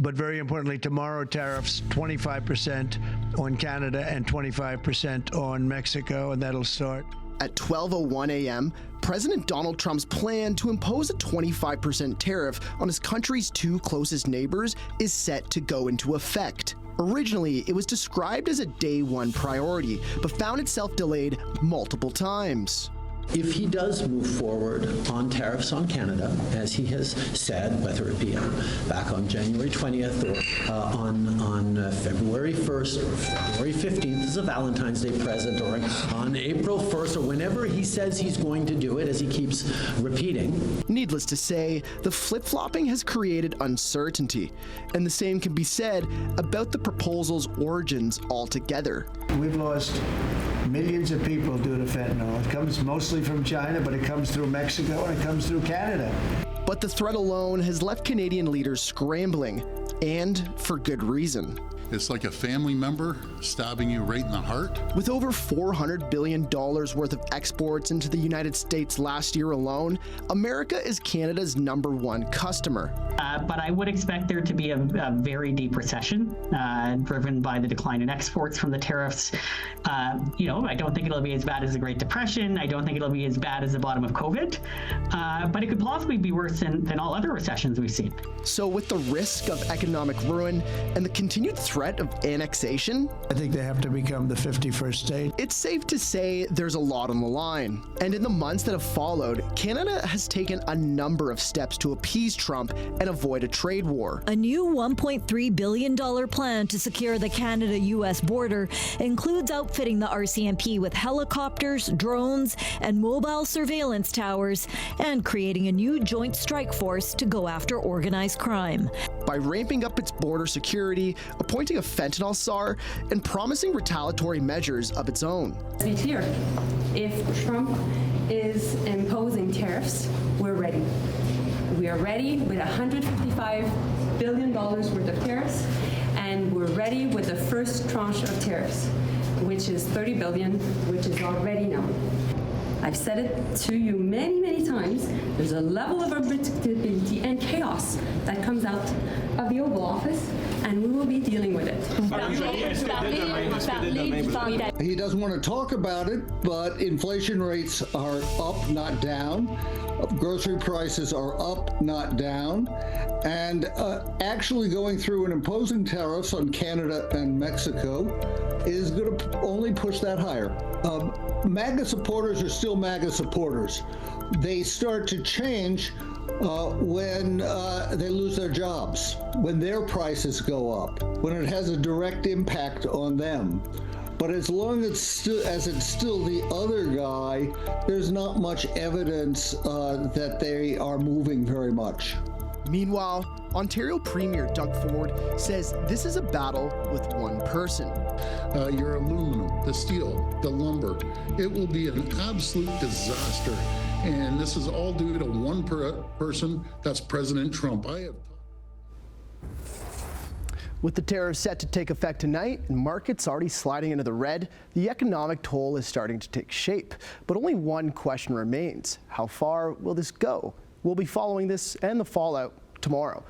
But very importantly, tomorrow tariffs 25% on Canada and 25% on Mexico, and that'll start. At 12:01 a.m., President Donald Trump's plan to impose a 25% tariff on his country's two closest neighbors is set to go into effect. Originally, it was described as a day one priority, but found itself delayed multiple times. If he does move forward on tariffs on Canada, as he has said, whether it be back on January 20th or on February 1st or February 15th as a Valentine's Day present, or on April 1st, or whenever he says he's going to do it, as he keeps repeating. Needless to say, the flip-flopping has created uncertainty, and the same can be said about the proposal's origins altogether. We've lost millions of people due to fentanyl. It comes mostly from China, but it comes through Mexico and it comes through Canada. But the threat alone has left Canadian leaders scrambling, and for good reason. It's like a family member stabbing you right in the heart. With over $400 billion worth of exports into the United States last year alone, America is Canada's #1 customer. But I would expect there to be a very deep recession driven by the decline in exports from the tariffs. I don't think it'll be as bad as the Great Depression. I don't think it'll be as bad as the bottom of COVID. But it could possibly be worse than all other recessions we've seen. So with the risk of economic ruin and the continued threat of annexation, I think they have to become the 51st state. It's safe to say there's a lot on the line. And in the months that have followed, Canada has taken a number of steps to appease Trump and avoid a trade war. A new $1.3 billion plan to secure the Canada-U.S. border includes outfitting the RCMP with helicopters, drones, and mobile surveillance towers, and creating a new joint strike force to go after organized crime. By ramping up its border security, appointing a fentanyl czar, and promising retaliatory measures of its own. To be clear, if Trump is imposing tariffs, we're ready. We are ready with $155 billion worth of tariffs, and we're ready with the first tranche of tariffs, which is $30 billion, which is already known. I've said it to you many, many times. There's a level of unpredictability and chaos that comes out of the Oval Office, and we will be dealing with it. He doesn't want to talk about it, but inflation rates are up, not down. Grocery prices are up, not down. And actually going through and imposing tariffs on Canada and Mexico is going to only push that higher. MAGA supporters are still MAGA supporters. They start to change when they lose their jobs, when their prices go up, when it has a direct impact on them. But as long as it's still the other guy, there's not much evidence that they are moving very much. Meanwhile, Ontario Premier Doug Ford says this is a battle with one person. Your aluminum, the steel, the lumber. It will be an absolute disaster. And this is all due to one person, that's President Trump. With the tariffs set to take effect tonight and markets already sliding into the red, the economic toll is starting to take shape. But only one question remains. How far will this go? We'll be following this and the fallout tomorrow.